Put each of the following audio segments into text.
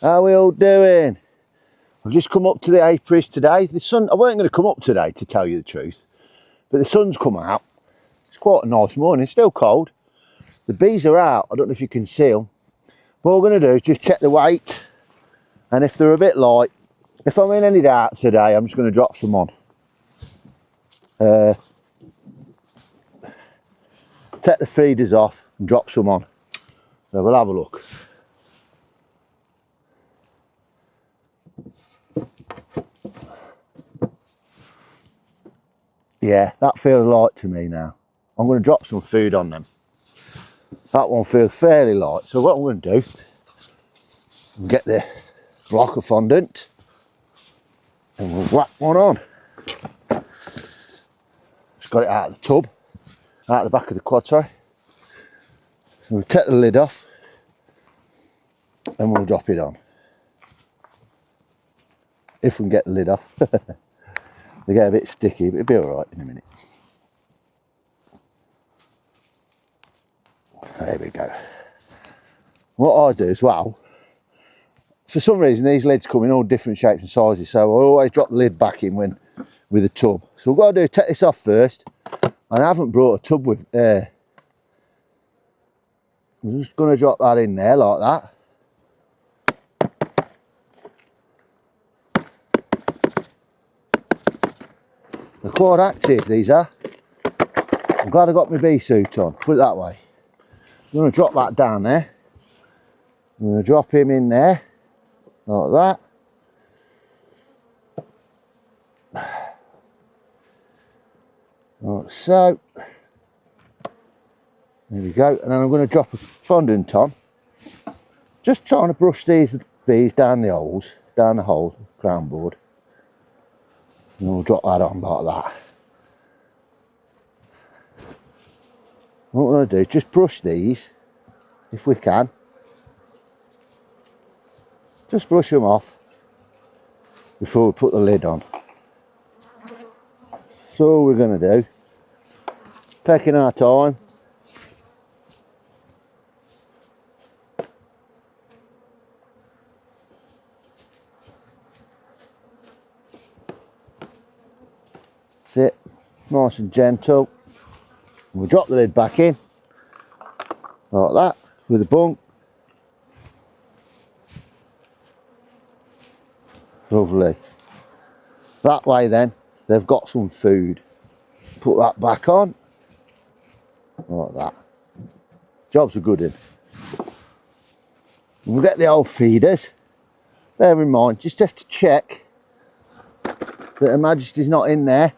How are we all doing? I've just come up to the apiaries today. The sun, I weren't going to come up today to tell you the truth, but the sun's come out. It's quite a nice morning, it's still cold. The bees are out, I don't know if you can see them. What we're going to do is just check the weight, and if they're a bit light, if I'm in any doubt today, I'm just going to drop some on. Take the feeders off and drop some on. So we'll have a look. Yeah, that feels light to me now. I'm going to drop some food on them. That one feels fairly light. So what I'm going to do, get the block of fondant and we'll whack one on. Just got it out of the tub, out the back of the quad, sorry. So we'll take the lid off and we'll drop it on. If we can get the lid off. They get a bit sticky, but it'll be alright in a minute. There we go. What I do as well, for some reason these lids come in all different shapes and sizes, so I always drop the lid back in when with a tub. So what I've got to do is take this off first, and I haven't brought a tub with air. I'm just going to drop that in there like that. They're quite active, these are. I'm glad I got my bee suit on, put it that way. I'm going to drop that down there. I'm going to drop him in there, like that. Like so. There we go. And then I'm going to drop a fondant on. Just trying to brush these bees down the holes, down the hole, crown board. And we'll drop that on like that. What we're going to do is just brush these, if we can. Just brush them off before we put the lid on. So all we're going to do, taking our time. That's it, nice and gentle. We'll drop the lid back in, like that, with a bung. Lovely. That way then, they've got some food. Put that back on, like that. Job's a good one. We'll get the old feeders. Bear in mind, just have to check that Her Majesty's not in there,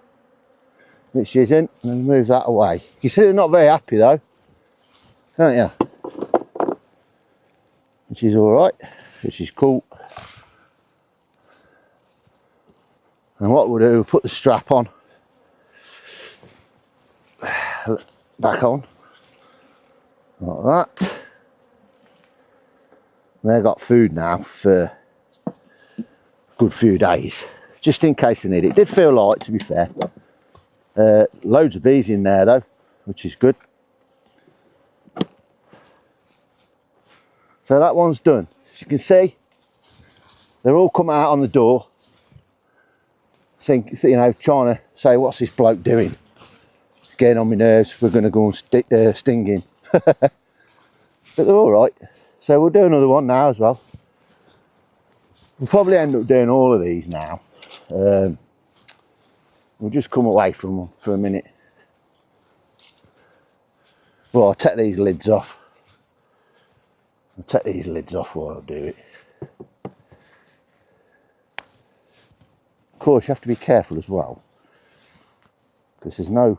which isn't, and move that away. You see they're not very happy though, can't you? Which is alright, which is cool. And what we'll do, we'll put the strap on, back on, like that. And they've got food now for a good few days, just in case they need it. It did feel light, to be fair. Loads of bees in there though, which is good. So that one's done. As you can see, they're all come out on the door. Think, you know, trying to say, what's this bloke doing? It's getting on my nerves. We're going to go and sting him. But they're all right. So we'll do another one now as well. We'll probably end up doing all of these now. We'll just come away from them for a minute. Well, I'll take these lids off. I'll take these lids off while I do it. Of course, you have to be careful as well, because there's no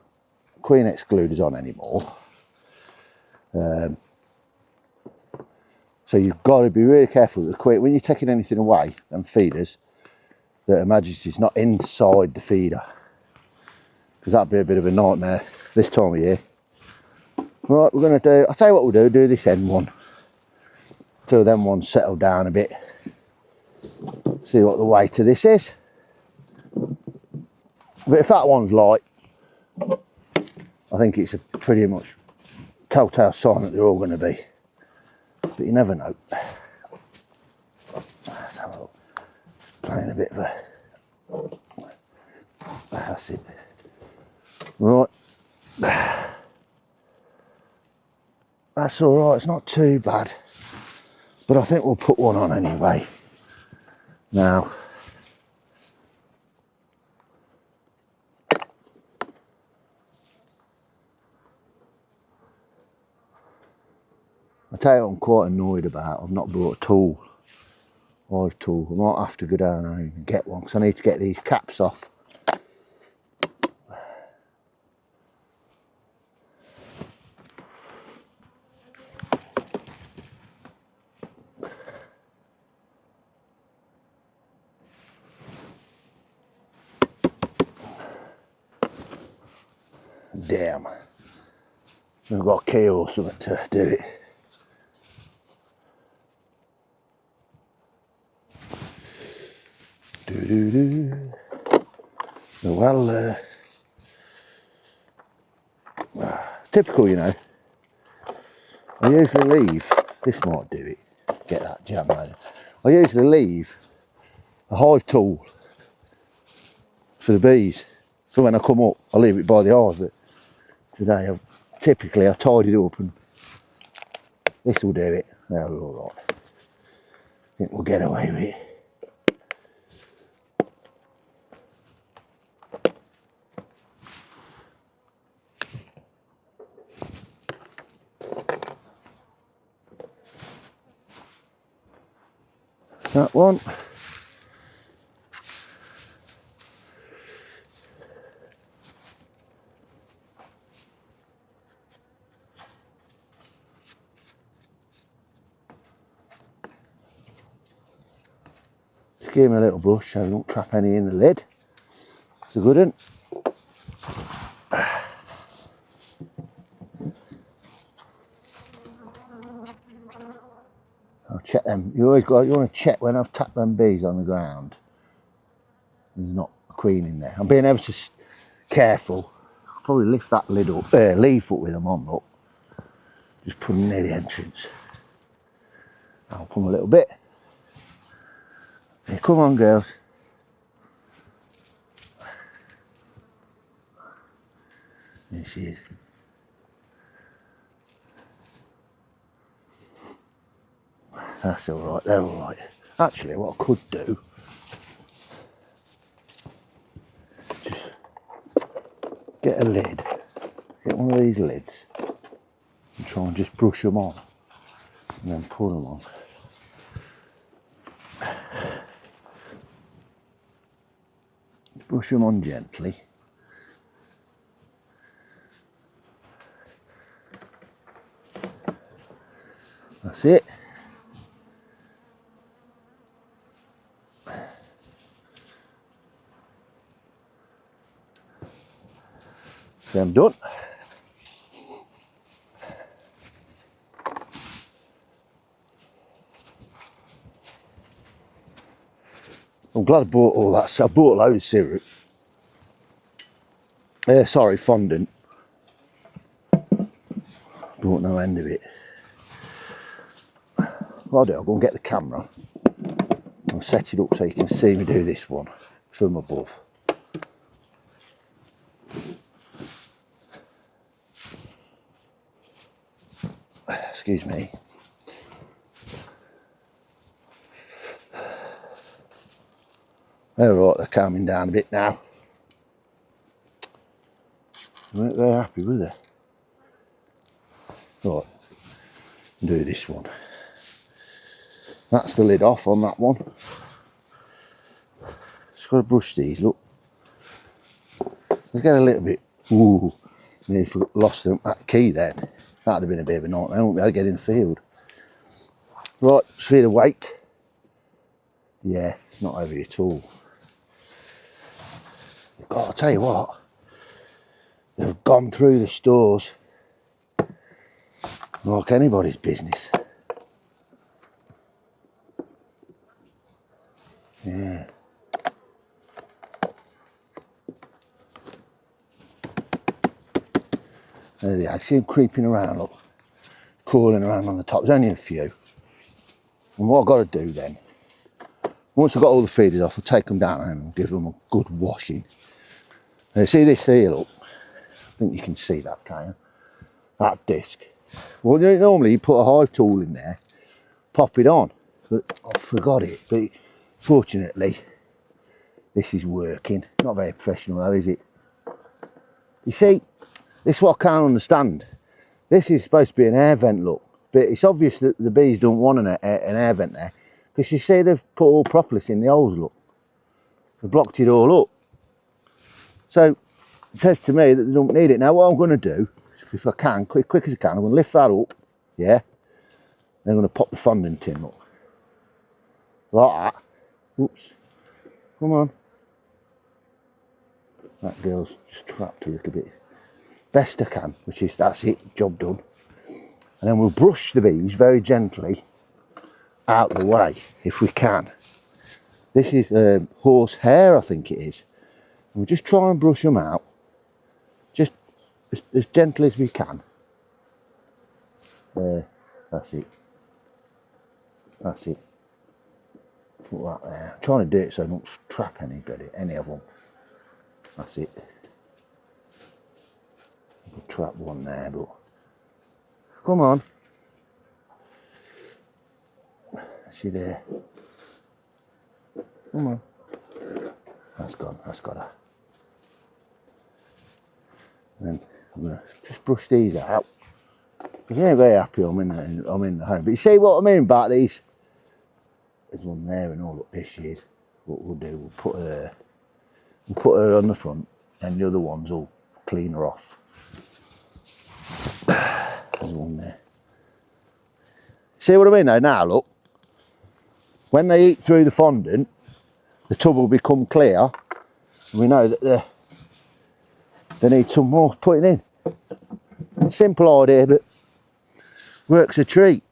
queen excluders on anymore. So you've got to be really careful that the queen, when you're taking anything away, and feeders, that Her Majesty's not inside the feeder, because that'd be a bit of a nightmare this time of year. Right, we're going to do, I'll tell you what we'll do this end one, till them ones settle down a bit. See what the weight of this is. But if that one's light, I think it's a pretty much telltale sign that they're all going to be. But you never know. playing a bit of a... That's it. Right. That's all right, it's not too bad. But I think we'll put one on anyway. Now, I tell you what I'm quite annoyed about, I've not brought a tool. Hive tool. I might have to go down and get one because I need to get these caps off. Damn. We've got a key or something to do it. Do. Well, typical, you know. I usually leave, this might do it, get that jam later. I usually leave a hive tool for the bees. So when I come up, I leave it by the hive, but today typically I tied it up and this will do it. Now we're all right. I think we'll get away with it. That one. Just give him a little brush so we don't trap any in the lid. It's a good one. I'll check them. You want to check when I've tapped them bees on the ground. There's not a queen in there. I'm being ever so careful. I'll probably lift that lid up, leaf up with them on, look. Just put them near the entrance. I'll come a little bit. Here, come on, girls. There she is. That's all right, they're all right. Actually, what I could do, just get a lid, get one of these lids, and try and just brush them on, and then pull them on. Brush them on gently. That's it. So I'm done. I'm glad I bought all that. So I bought a load of syrup. Sorry, fondant. Bought no end of it. What I'll do, I'll go and get the camera. I'll set it up so you can see me do this one from above. Excuse me. They're all right, they're calming down a bit now. They weren't very happy with it. Right, do this one. That's the lid off on that one. Just got to brush these, look. They get a little bit, ooh, nearly lost that key then. That'd have been a bit of a nightmare, I wouldn't be able to get in the field. Right, see the weight? Yeah, it's not heavy at all. God, I'll tell you what, they've gone through the stores like anybody's business. Yeah. There they are. I see them creeping around, look, crawling around on the top. There's only a few. And what I've got to do then, Once I've got all the feeders off, I'll take them down and give them a good washing. See this here, look. I think you can see that, can't you? That disc. Well, normally you put a hive tool in there, pop it on, but I forgot it. But fortunately, this is working. Not very professional though, is it? You see, this is what I can't understand. This is supposed to be an air vent, look, but it's obvious that the bees don't want an air vent there, because you see they've put all propolis in the holes, look. They've blocked it all up. So it says to me that they don't need it. Now what I'm going to do, if I can, quick as I can, I'm going to lift that up, yeah, then I'm going to pop the fondant in, look. Like that. Oops. Come on. That girl's just trapped a little bit. Best I can, which is, that's it, job done. And then we'll brush the bees very gently out the way, if we can. This is horse hair, I think it is. And we'll just try and brush them out, just as gently as we can. That's it. That's it. Put that there. I'm trying to do it so I don't trap anybody, any of them. That's it. We'll trap one there, but come on. Is she there? Come on. That's gone, that's got her. And then I'm gonna just brush these out. Because I ain't very happy I'm in the home. But you see what I mean about these? There's one there and all, look, there she is. What we'll do, we'll put her on the front and the other ones will clean her off. There's one there. See what I mean though now, look. When they eat through the fondant, the tub will become clear. And we know that they need some more putting in. Simple idea, but works a treat.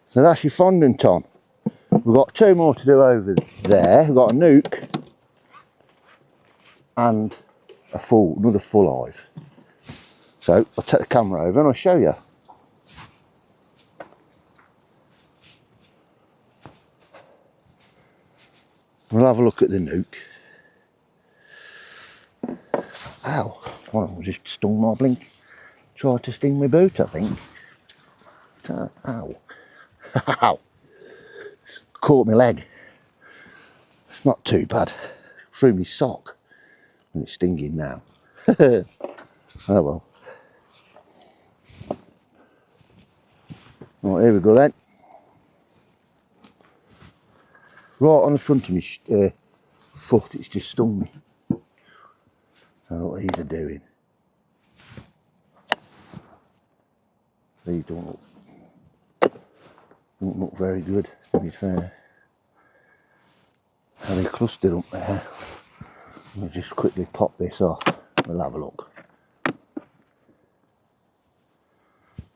So that's your fondant on. We've got two more to do over there. We've got a nuke and another full hive. So I'll take the camera over and I'll show you. We'll have a look at the nuke. Ow, one of them just stung my blink. Tried to sting my boot, I think. Ow. Ow. It's caught my leg. It's not too bad. Threw me sock. And it's stinging now. Oh well. Right, here we go then. Right on the front of my foot, it's just stung me. So what these are doing. These don't look very good, to be fair. How they clustered up there. I'll just quickly pop this off. We'll have a look.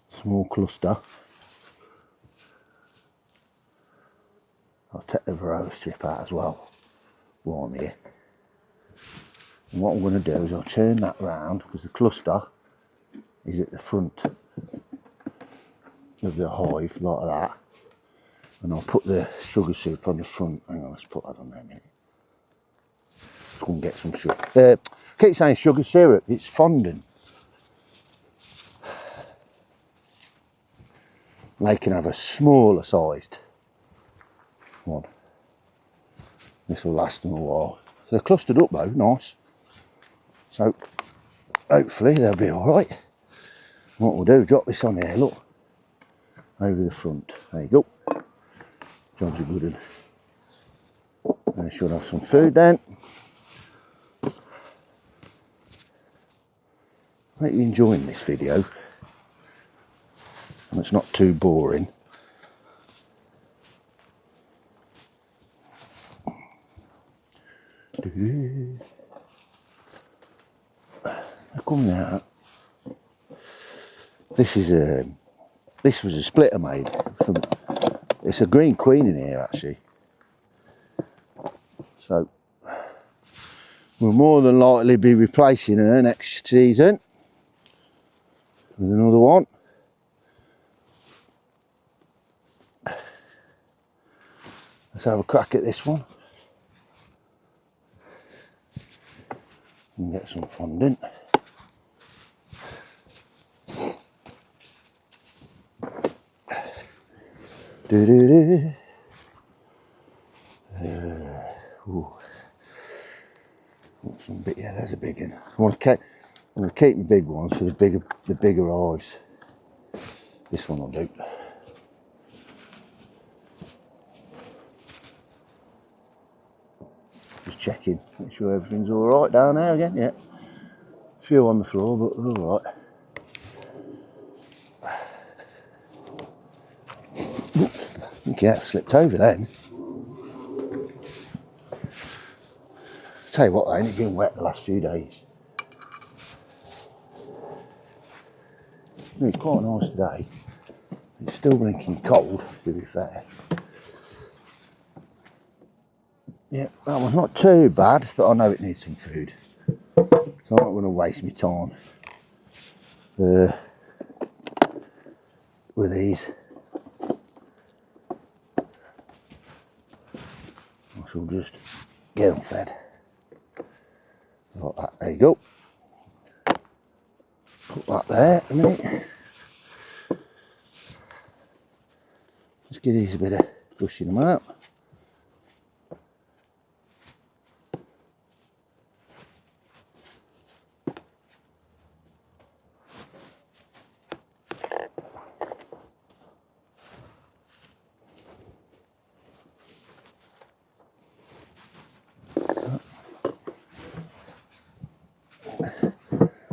Small cluster. I'll take the varroa strip out as well while I'm here. And what I'm going to do is I'll turn that round because the cluster is at the front of the hive like that. And I'll put the sugar syrup on the front. Hang on, let's put that on there a minute. Let's go and get some sugar. I keep saying sugar syrup, it's fondant. They can have a smaller sized one. This will last them a while. They're clustered up though, nice. So hopefully they'll be alright. What we'll do, drop this on here, look. Over the front. There you go. Job's a good one. They should have some food then. I hope you're enjoying this video. And it's not too boring. They're coming out. This was a splitter made from. It's a green queen in here actually. So we'll more than likely be replacing her next season with another one. Let's have a crack at this one and get some fondant. Some big, yeah, there's a big one. I'm going to keep the big ones for the bigger eyes. This one will do. Just checking, make sure everything's all right down there again. Yeah, a few on the floor, but they're all right. Oops. I think yeah, slipped over then. Tell you what, though, ain't it been wet the last few days? I mean, it's quite nice today. It's still blinking cold, to be fair. Yeah, that one's not too bad, but I know it needs some food. So I'm not going to waste my time with these. I shall just get them fed. Like that. There you go. Put that there a minute. Just give these a bit of brushing them out.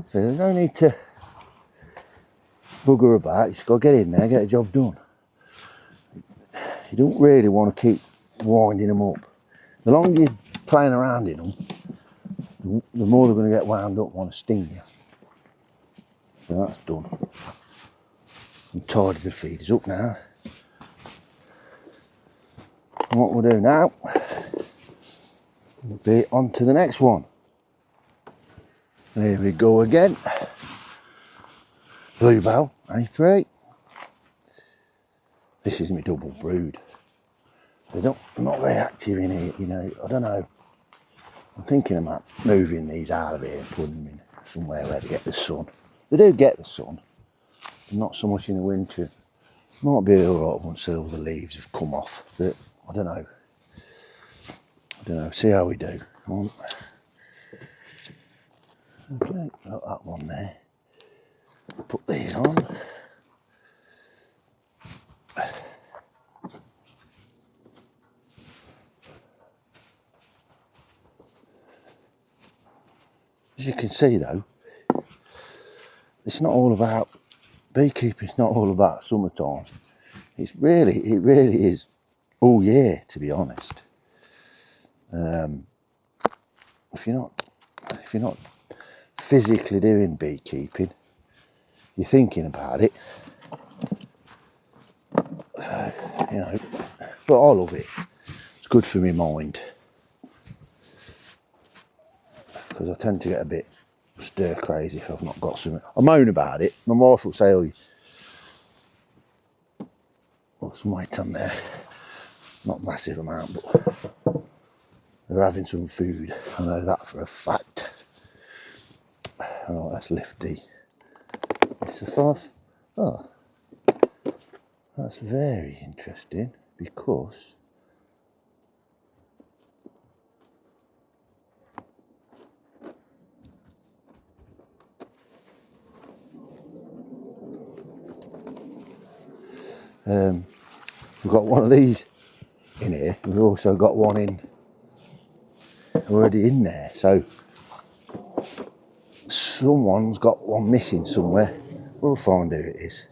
So there's no need to bugger about, you just got to get in there, get a job done. You don't really want to keep winding them up. The longer you're playing around in them, the more they're going to get wound up and want to sting you. So that's done. I'm tired of the feeders up now. And what we'll do now will be on to the next one. There we go again. Bluebell, A3. This is my double brood. They're not very active in here, you know. I don't know. I'm thinking about moving these out of here and putting them in somewhere where they get the sun. They do get the sun, but not so much in the winter. Might be alright once all the leaves have come off, but I don't know. See how we do. Okay, got that one there. Put these on. As you can see though, it's not all about beekeeping. It's not all about summertime. It really is all year, to be honest. If you're not physically doing beekeeping, you're thinking about it. You know, but I love it. It's good for my mind because I tend to get a bit stir crazy if I've not got something. I moan about it. My wife will say, "Oh, got some weight on there." Not a massive amount, but they're having some food. I know that for a fact. Right, let's lift it's a 5. Oh, that's very interesting because we've got one of these in here. We've also got one already in there. So someone's got one missing somewhere. We'll find who it is.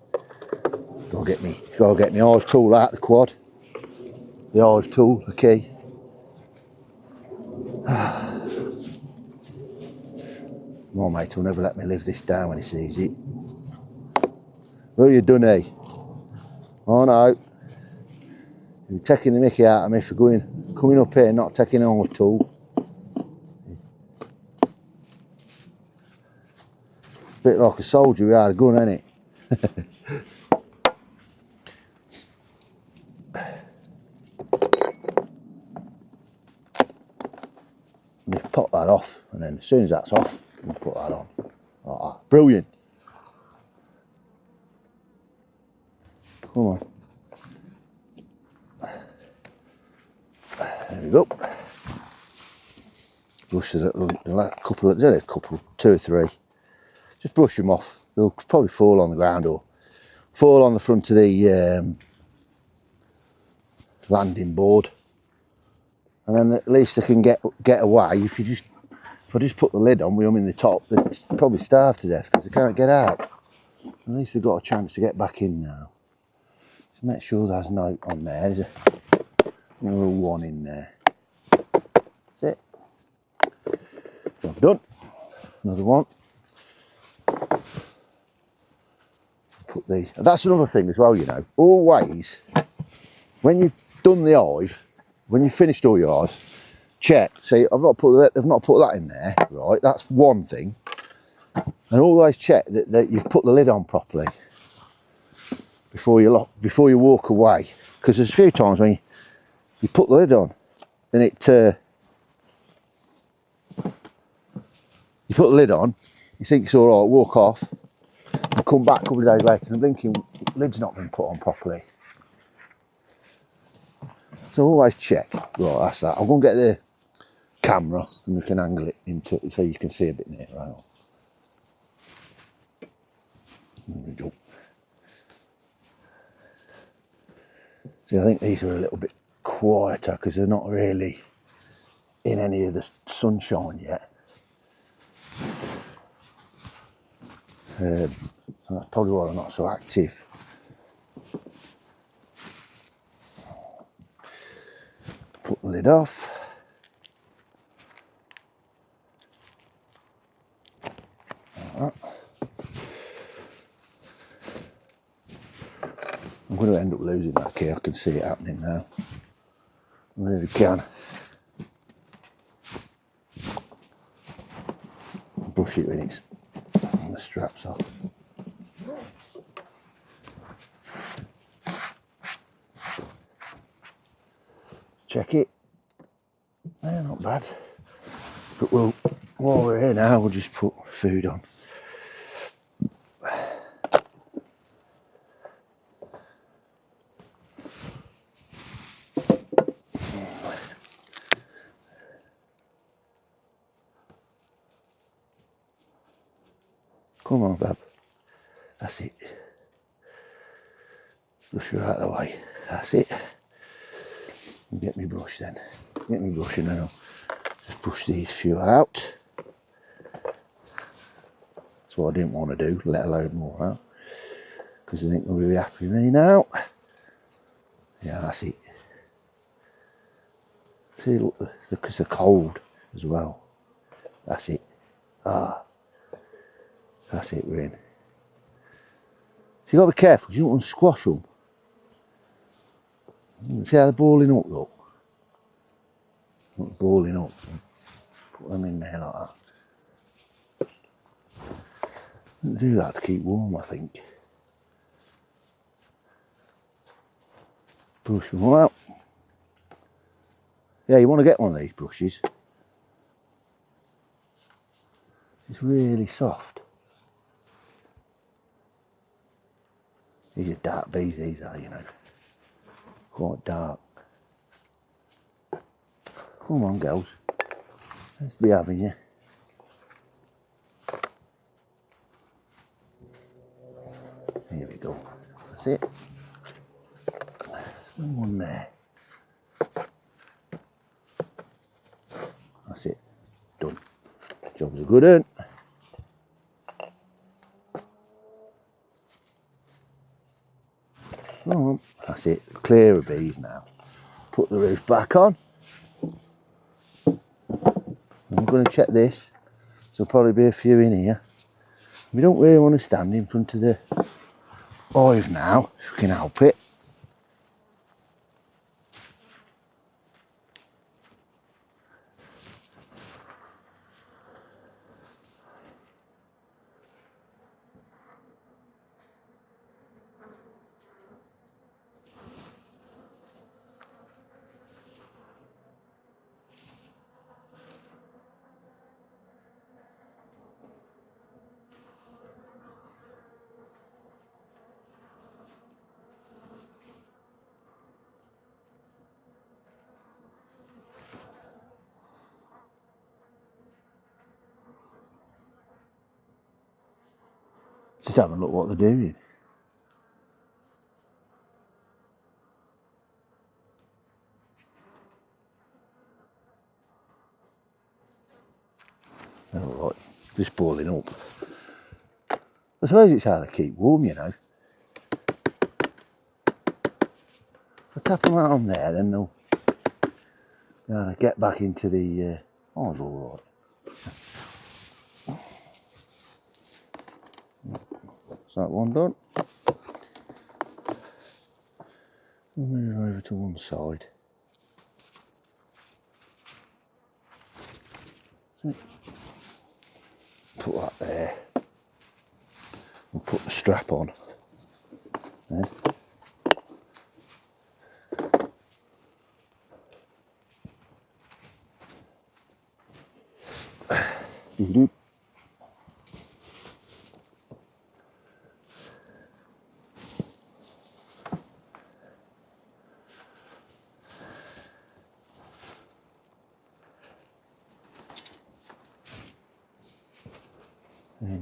Gotta get my hive tool out the quad. The hive tool, the key. My mate will never let me live this down when he sees it. What have you done, eh? Oh no. You're taking the mickey out of me for coming up here and not taking an hive tool. Bit like a soldier without a gun, ain't it? pop that off, and then as soon as that's off, we'll put that on. Like that. Brilliant. Come on. There we go. Brush the couple, 2 or 3. Just brush them off. They'll probably fall on the ground or fall on the front of the landing board, and then at least they can get away. If I just put the lid on with them in the top, they'd probably starve to death because they can't get out. At least they've got a chance to get back in now. Just make sure there's no on there. There's a little one in there. That's it. Job done. Another one. Put the. That's another thing as well, you know. Always, when you've done the hive, when you've finished all your hives, check. See, they've not put that in there, right? That's one thing. And always check that you've put the lid on properly before you walk away. Because there's a few times when you put the lid on and you put the lid on, you think it's all right, walk off, and come back a couple of days later and blinking lid's not been put on properly. So always check. Right, that's that. I'll go and get the camera and we can angle it into it so you can see a bit nearer. Right on. There we go. See, I think these are a little bit quieter because they're not really in any of the sunshine yet. So that's probably why they're not so active. Put the lid off. Like that. I'm going to end up losing that key. I can see it happening now. I really can. Brush it when it's on the straps off. Check it. Yeah, not bad. But while we're here now, we'll just put food on. Come on, Bab. That's it. Brush her out of the way. That's it. And get me brush then. Get me brush and then I'll just brush these few out. That's what I didn't want to do, let alone more out. Because I think they'll be happy with me now. Yeah, that's it. See, look, because they're cold as well. That's it. Ah. That's it, we're in. So you've got to be careful because you don't want to squash them. See how they're balling up, look. Look, balling up. Put them in there like that. Do that to keep warm, I think. Brush them all out. Yeah, you want to get one of these brushes. It's really soft. These are dark bees, these are, you know. Quite dark. Come on, girls. Let's be having you. Here we go. That's it. There's one there. That's it. Done. Job's a good one. Come on. That's it. Clear of bees now. Put the roof back on. I'm going to check this. So there'll probably be a few in here. We don't really want to stand in front of the hive now, if we can help it. Just have a look what they're doing. Alright, just boiling up. I suppose it's how they keep warm, you know. If I tap them out on there, then they'll get back into the... oh, it's alright. Is that one done? We'll move over to one side. Put that there. We'll put the strap on. Then. There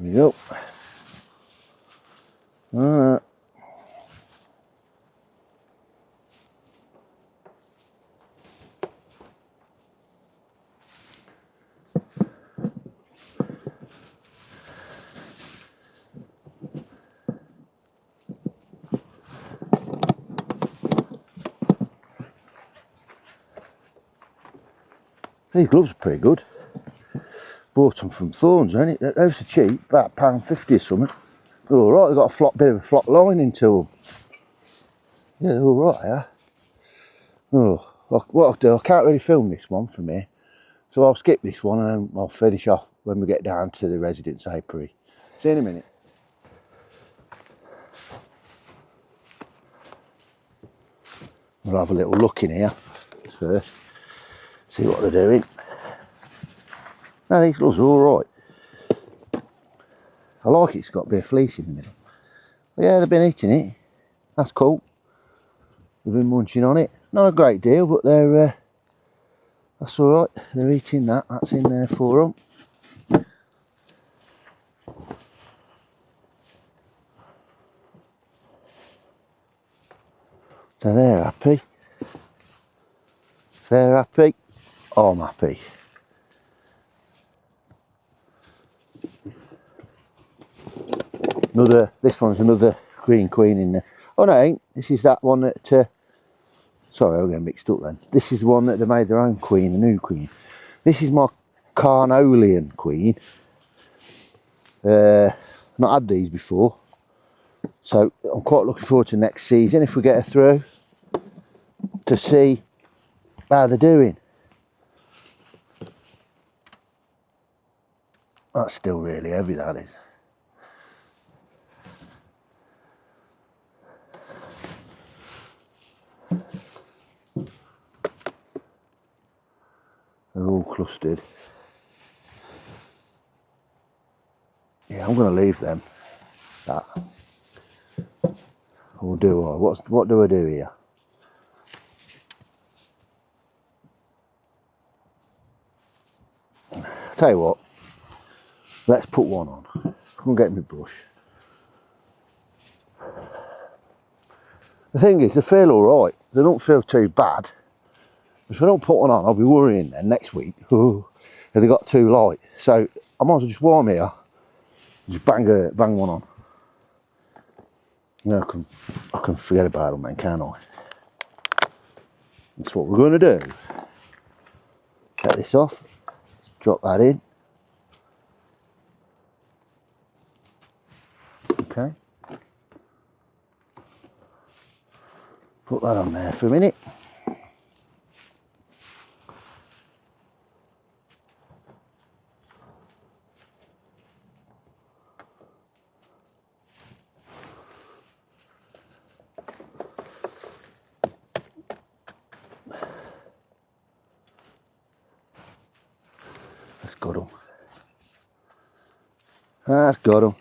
we go. These gloves are pretty good. Bought them from Thorns, ain't it? Those are cheap, about £1.50 or something. They're alright, they've got a bit of a flock lining to them. Yeah, they're alright, yeah. Oh, what I'll do, I can't really film this one from here. So I'll skip this one and I'll finish off when we get down to the residence apiary. See you in a minute. We'll have a little look in here first. See what they're doing. No, these gloves are alright. I like it's got a bit of fleece in the middle. But yeah, they've been eating it. That's cool. They've been munching on it. Not a great deal, but they're that's alright. They're eating that. That's in there for them. So they're happy. They're happy. I'm happy. This one's another green queen in there. Oh no, it ain't. This is that one that, sorry, I'm getting mixed up then. This is the one that they made their own queen, a new queen. This is my Carnolian queen. Not had these before. So I'm quite looking forward to next season if we get her through to see how they're doing. That's still really heavy, that is. They're all clustered. Yeah, I'm going to leave them. That. Or do I? What do I do here? Tell you what. Let's put one on. I'm getting my brush. The thing is, they feel alright. They don't feel too bad. If I don't put one on, I'll be worrying then next week. Oh, have they got too light? So I might as well just warm here. Just bang one on. Then I can forget about them then, can't I? That's what we're going to do. Take this off. Drop that in. Okay. Put that on there for a minute. That's got them. That's got them.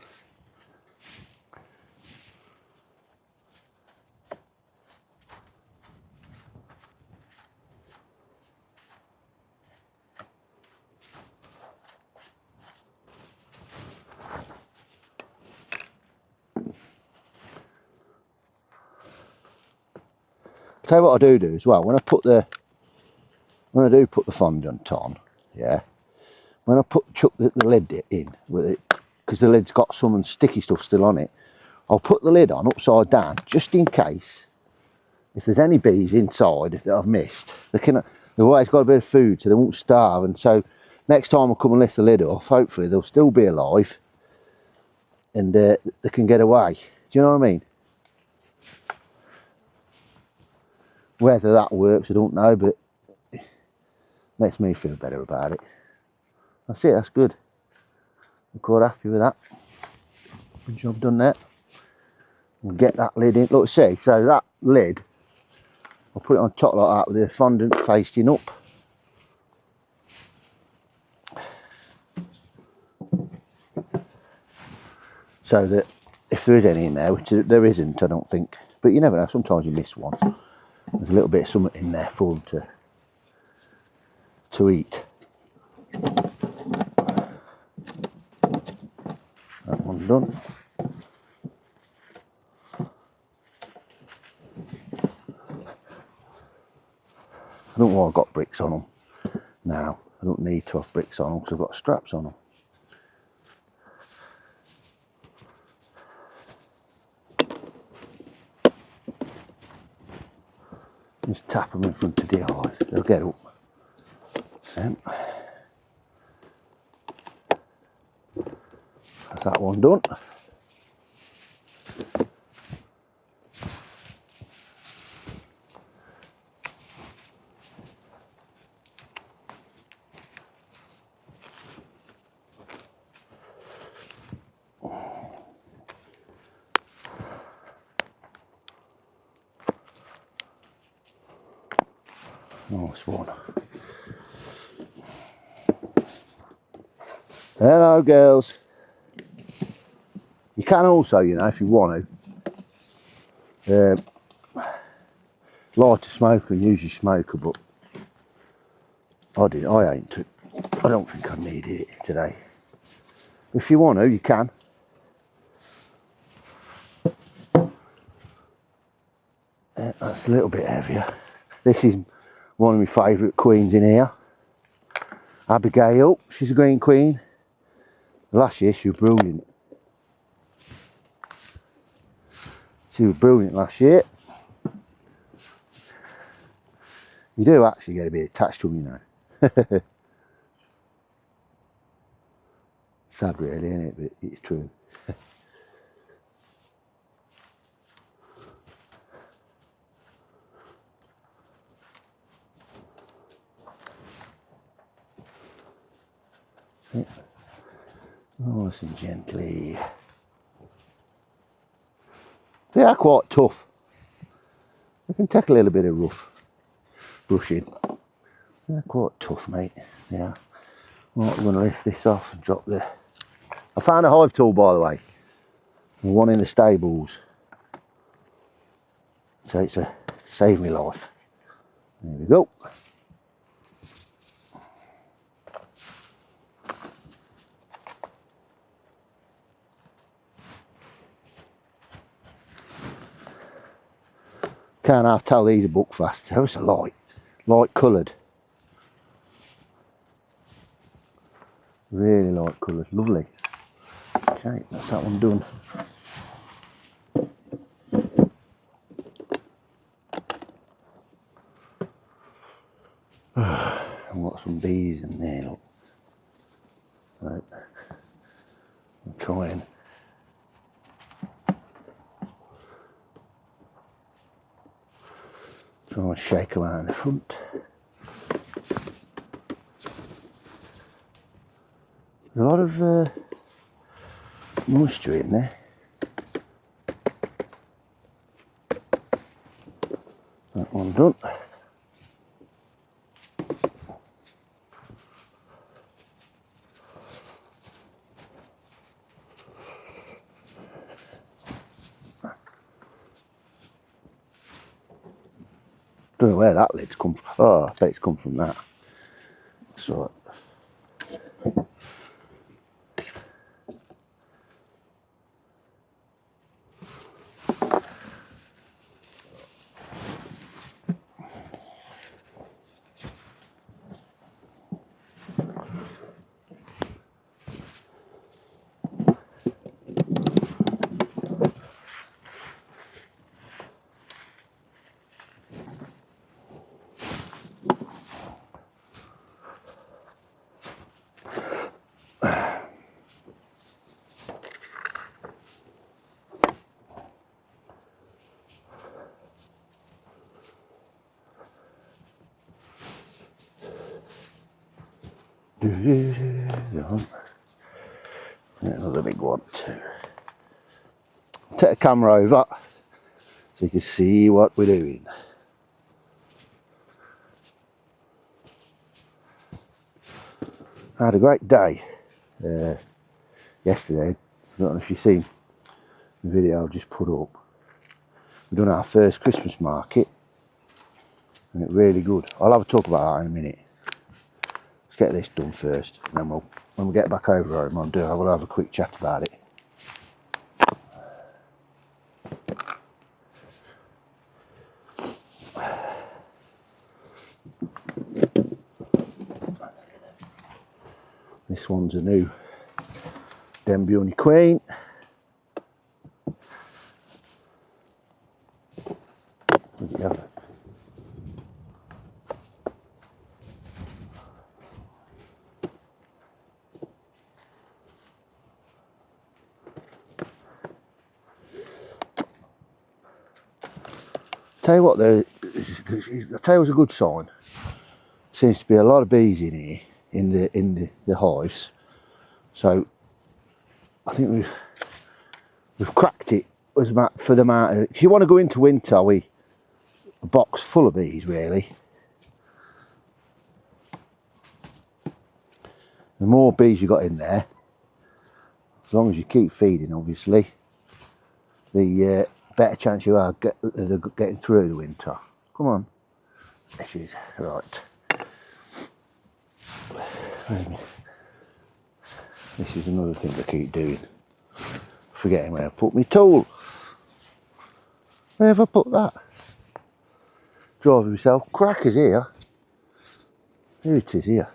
tell you what I do as well. When I do put the fondant on, yeah. When I chuck the lid in with it, because the lid's got some sticky stuff still on it, I'll put the lid on upside down just in case. If there's any bees inside that I've missed, they've always got a bit of food, so they won't starve. And so next time I come and lift the lid off, hopefully they'll still be alive and they can get away. Do you know what I mean? Whether that works, I don't know, but it makes me feel better about it. That's it, that's good. I'm quite happy with that. Good job done there. And get that lid in. Look, see, so that lid, I'll put it on top like that with the fondant facing up. So that if there is any in there, which there isn't, I don't think, but you never know, sometimes you miss one. There's a little bit of something in there for them to eat. That one done. I don't know why I've got bricks on them now. I don't need to have bricks on them because I've got straps on them. Just tap them in front of the eyes, they'll get up. So, that's that one done. Nice one. Hello girls. You can also, you know, if you want to, light a smoker and use your smoker, but I don't think I needed it today. If you want to, you can. That's a little bit heavier. This is one of my favourite queens in here. Abigail, she's a green queen. Last year she was brilliant. She was brilliant last year. You do actually get a bit attached to them, you know. Sad really, isn't it? But it's true. Yeah. Nice and gently. They are quite tough. They can take a little bit of rough brushing. They're quite tough, mate. Yeah. Right, we're going to lift this off and drop the... I found a hive tool, by the way. One in the stables. So it's saved me life. There we go. Can't half tell these are buckfast. They're so light coloured. Really light coloured, lovely. Okay, that's that one done. I've got some bees in there, look. Right. I'm trying. Try and shake them out in the front. There's a lot of moisture in there. That one done. Don't know where that lid's come from. Oh, I bet it's come from that. So. Another big one too. Take the camera over so you can see what we're doing. I had a great day yesterday. I don't know if you've seen the video I've just put up. We've done our first Christmas market and it's really good. I'll have a talk about that in a minute. Let's get this done first, and then when we get back over home, I will have a quick chat about it. This one's a new Denbioni Queen. Look at the other. Tell you what, I'll tell you what's a good sign. Seems to be a lot of bees in here, in the hives. So I think we've cracked it for the amount of, because you want to go into winter with a box full of bees really. The more bees you got in there, as long as you keep feeding obviously, the better chance you are of getting through the winter. Come on. This is right. This is another thing I keep doing. Forgetting where I put my tool. Where have I put that? Driving myself crackers here. Here it is here.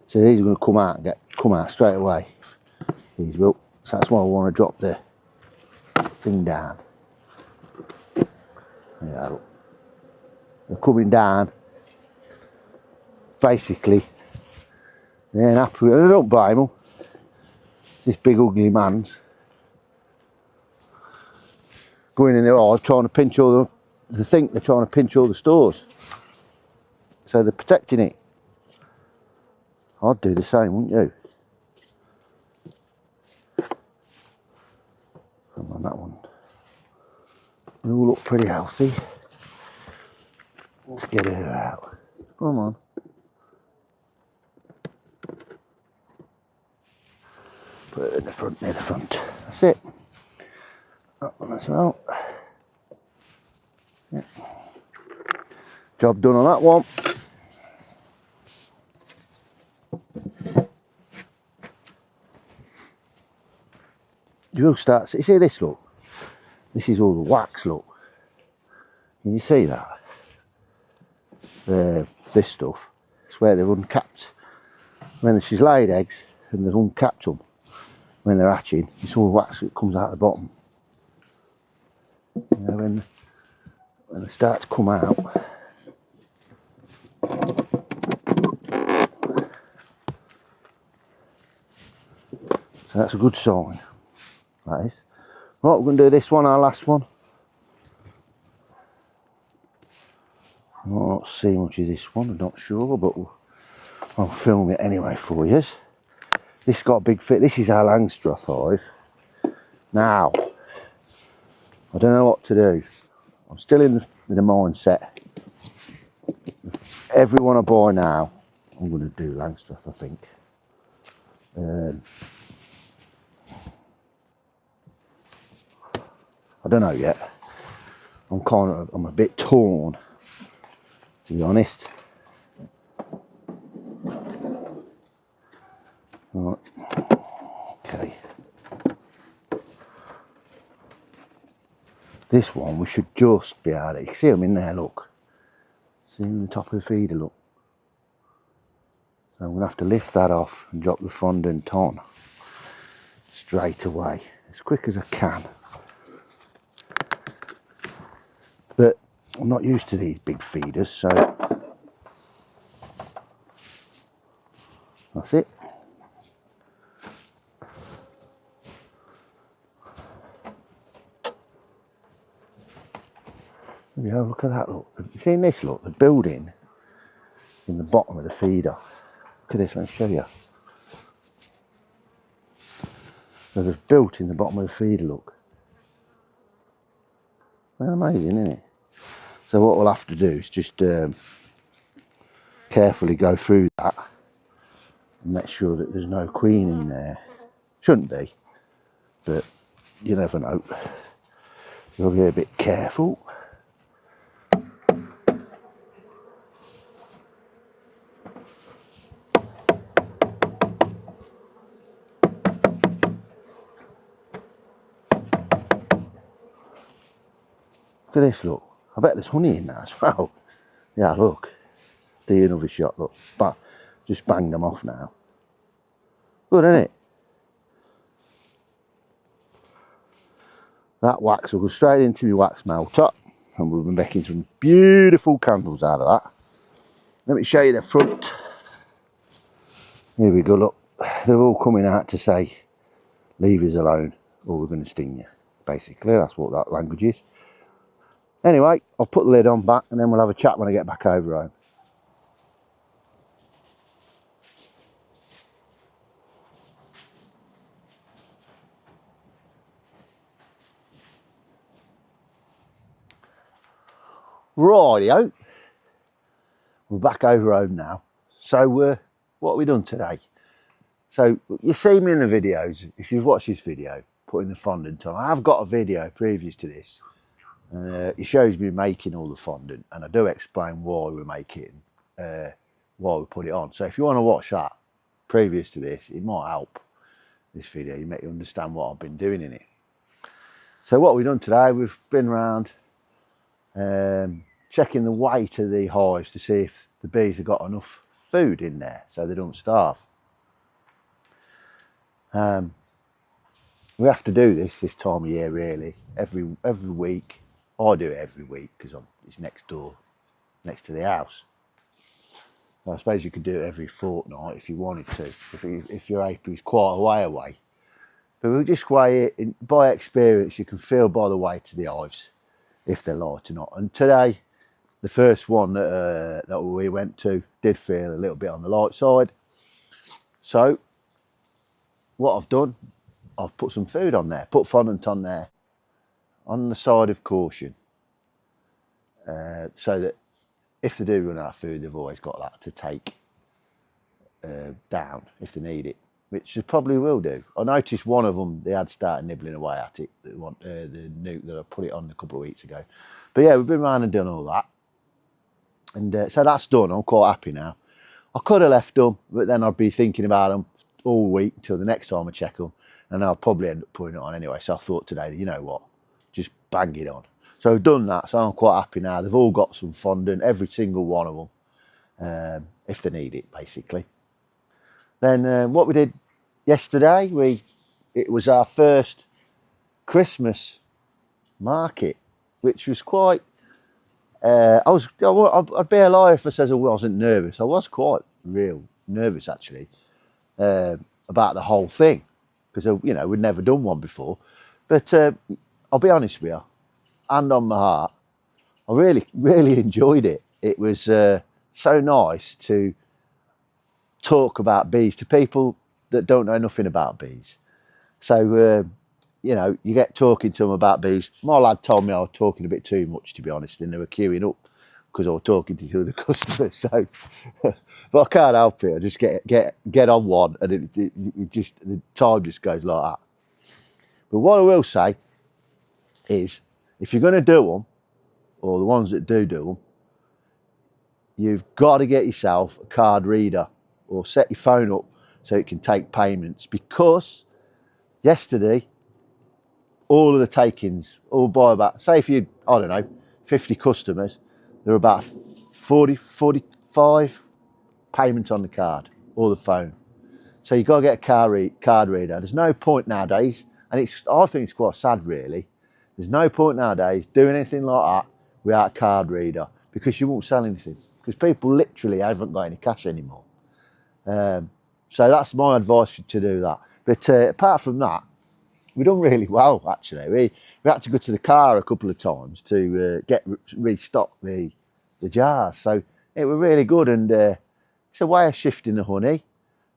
So these are going to come out straight away. These will. So that's why I want to drop the thing down. Yeah, look. They're coming down. Basically, they're happy. I don't blame them. This big ugly man's going in their eyes trying to pinch all the. They think they're trying to pinch all the stores. So they're protecting it. I'd do the same, wouldn't you? Come on, that one. They all look pretty healthy. Let's get her out. Come on. Put it in the front, near the front. That's it. That one as well. Yeah. Job done on that one. You will start, see this look? This is all the wax look. Can you see that? This stuff. It's where they're uncapped. When she's laid eggs and they've uncapped them, when they're hatching, it's all wax that comes out the bottom. You know, when they start to come out, so that's a good sign. That is. Right, we're going to do this one, our last one. I might not see much of this one, I'm not sure, but I'll film it anyway for you. This got a big fit. This is our Langstroth hive. Now, I don't know what to do. I'm still in the mindset. Every one I buy now, I'm going to do Langstroth, I think. I don't know yet. I'm a bit torn, to be honest. Right. Okay. This one we should just be able to, you can see them in there, look. See them in the top of the feeder, look. So I'm going to have to lift that off and drop the fondant on straight away, as quick as I can. But I'm not used to these big feeders, so that's it. we go, look at that, look. You seen this, look? The building in the bottom of the feeder. Look at this, let me show you. So they've built in the bottom of the feeder, look. That's amazing, isn't it? So what we'll have to do is just carefully go through that and make sure that there's no queen in there. Shouldn't be, but you never know. You'll be a bit careful. Look at this, look. I bet there's honey in that as well. Yeah, look. Do another shot, look. But just bang them off now. Good, isn't it? That wax will go straight into my wax melter, and we'll be making some beautiful candles out of that. Let me show you the front. Here we go, look. They're all coming out to say, leave us alone or we're going to sting you. Basically, that's what that language is. Anyway, I'll put the lid on back and then we'll have a chat when I get back over home. Rightio, we're back over home now. So what have we done today? So you see me in the videos, if you've watched this video, putting the fondant on. I have got a video previous to this. It shows me making all the fondant, and I do explain why we make it, why we put it on. So if you want to watch that previous to this, it might help this video. You make you understand what I've been doing in it. So what we've done today, we've been around checking the weight of the hives to see if the bees have got enough food in there so they don't starve. We have to do this time of year, really, every week. I do it every week because it's next door, next to the house. So I suppose you could do it every fortnight if you wanted to, if your apiary's quite a way away. But we'll just weigh it. By experience, you can feel by the weight of the hives if they're light or not. And today, the first one that we went to did feel a little bit on the light side. So what I've done, I've put some food on there, put fondant on there, on the side of caution, so that if they do run out of food, they've always got that to take down if they need it, which they probably will do. I noticed one of them, they had started nibbling away at it, the nuke that I put it on a couple of weeks ago. But yeah, we've been around and done all that. And so that's done. I'm quite happy now. I could have left them, but then I'd be thinking about them all week until the next time I check them, and I'll probably end up putting it on anyway. So I thought today, you know what, just bang it on. So I've done that, so I'm quite happy now. They've all got some fondant, every single one of them, if they need it, basically. Then what we did yesterday, it was our first Christmas market, which was quite. I'd be a liar if I says I wasn't nervous. I was quite real nervous actually about the whole thing because we'd never done one before. But I'll be honest with you, hand on my heart, I really enjoyed it. It was so nice to talk about bees to people that don't know nothing about bees. So you get talking to them about bees. My lad told me I was talking a bit too much, to be honest, and they were queuing up because I was talking to the customers. So, but I can't help it. I just get on one, and the time just goes like that. But what I will say is, if you're going to do them, or the ones that do them, you've got to get yourself a card reader or set your phone up so it can take payments, because yesterday, all of the takings, all by about, say if you, I don't know, 50 customers, there were about 45 payments on the card or the phone. So you've got to get a card reader. There's no point nowadays, and I think it's quite sad really, there's no point nowadays doing anything like that without a card reader, because you won't sell anything, because people literally haven't got any cash anymore. So that's my advice to do that. But apart from that, we done really well actually. We had to go to the car a couple of times to restock the jars. So it was really good, and it's a way of shifting the honey.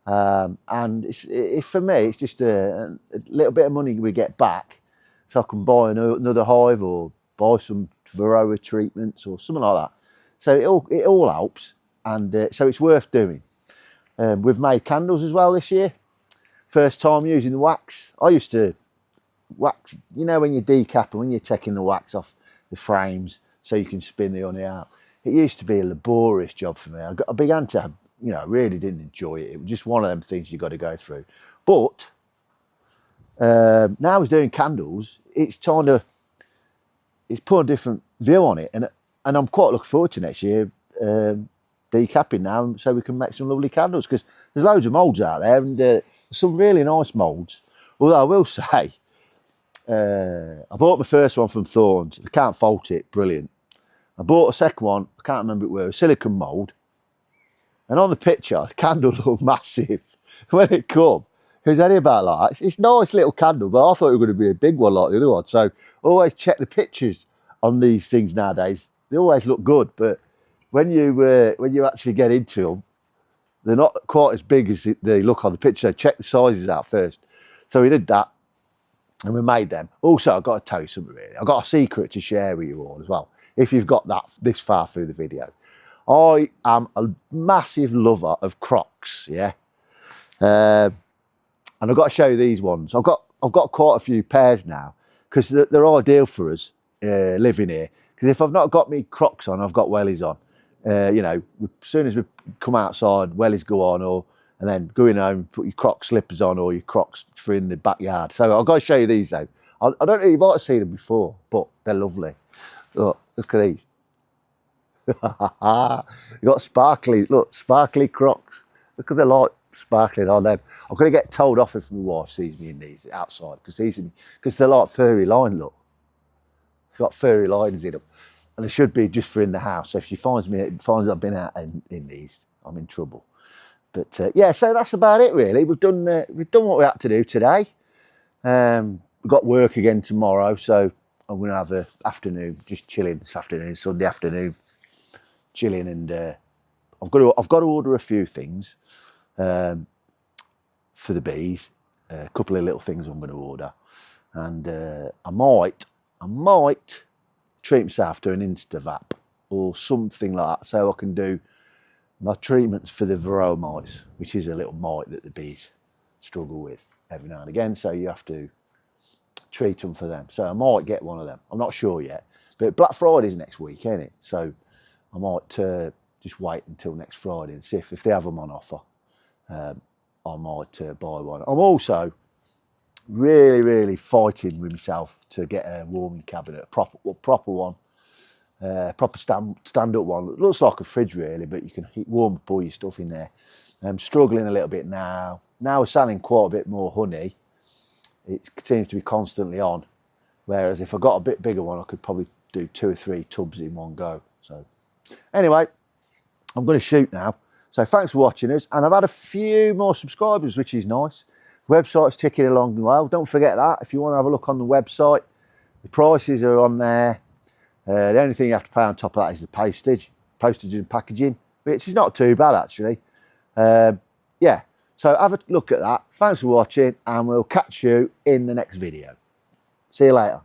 And for me, it's just a little bit of money we get back, so I can buy another hive or buy some varroa treatments or something like that. So it all helps, and so it's worth doing. We've made candles as well this year. First time using the wax. I used to wax, you know, when you decap and when you're taking the wax off the frames so you can spin the honey out. It used to be a laborious job for me. I began to, you know, really didn't enjoy it. It was just one of them things you got to go through. But now I was doing candles, it's put a different view on it, and I'm quite looking forward to next year decapping now, so we can make some lovely candles, because there's loads of moulds out there, and some really nice moulds. Although I will say, I bought my first one from Thorns. I can't fault it, brilliant. I bought a second one, I can't remember it was, a silicone mould. And on the picture, the candle looked massive. When it come, it was only about like, it's a nice little candle, but I thought it was going to be a big one like the other one. So always check the pictures on these things nowadays. They always look good, but when you actually get into them, they're not quite as big as they look on the picture. So check the sizes out first. So we did that, and we made them. Also, I've got to tell you something really. I've got a secret to share with you all as well, if you've got that this far through the video. I am a massive lover of Crocs, yeah. And I've got to show you these ones. I've got quite a few pairs now, because they're ideal for us living here. Because if I've not got me Crocs on, I've got wellies on. You know, as soon as we come outside, wellies go on, and then going home, put your Croc slippers on or your Crocs for in the backyard. So I've got to show you these though. I don't know, you might have seen them before, but they're lovely. Look at these. You got sparkly Crocs. Look at the light sparkling on them. I'm going to get told off if my wife sees me in these outside, because they're like furry line. Look, it's got furry lines in them, and they should be just for in the house. So if she finds I've been out in these, I'm in trouble. But yeah, so that's about it really. We've done what we had to do today. We've got work again tomorrow, so I'm going to have an afternoon just chilling this afternoon, Sunday afternoon, chilling, and I've got to order a few things for the bees. A couple of little things I'm going to order, and I might treat myself to an Instavap or something like that, so I can do my treatments for the varroa mites, which is a little mite that the bees struggle with every now and again. So you have to treat them for them. So I might get one of them. I'm not sure yet, but Black Friday's next week, ain't it? So I might just wait until next Friday and see if they have them on offer. I might buy one. I'm also really fighting with myself to get a warming cabinet, a proper one. Proper stand-up one. It looks like a fridge really, but you can warm up all your stuff in there. I'm struggling a little bit now. Now we're selling quite a bit more honey. It seems to be constantly on. Whereas if I got a bit bigger one, I could probably do 2 or 3 tubs in one go. So anyway, I'm going to shoot now. So thanks for watching us. And I've had a few more subscribers, which is nice. Website's ticking along well. Don't forget that. If you want to have a look on the website, the prices are on there. The only thing you have to pay on top of that is the postage and packaging, which is not too bad actually. Yeah, so have a look at that. Thanks for watching, and we'll catch you in the next video. See you later.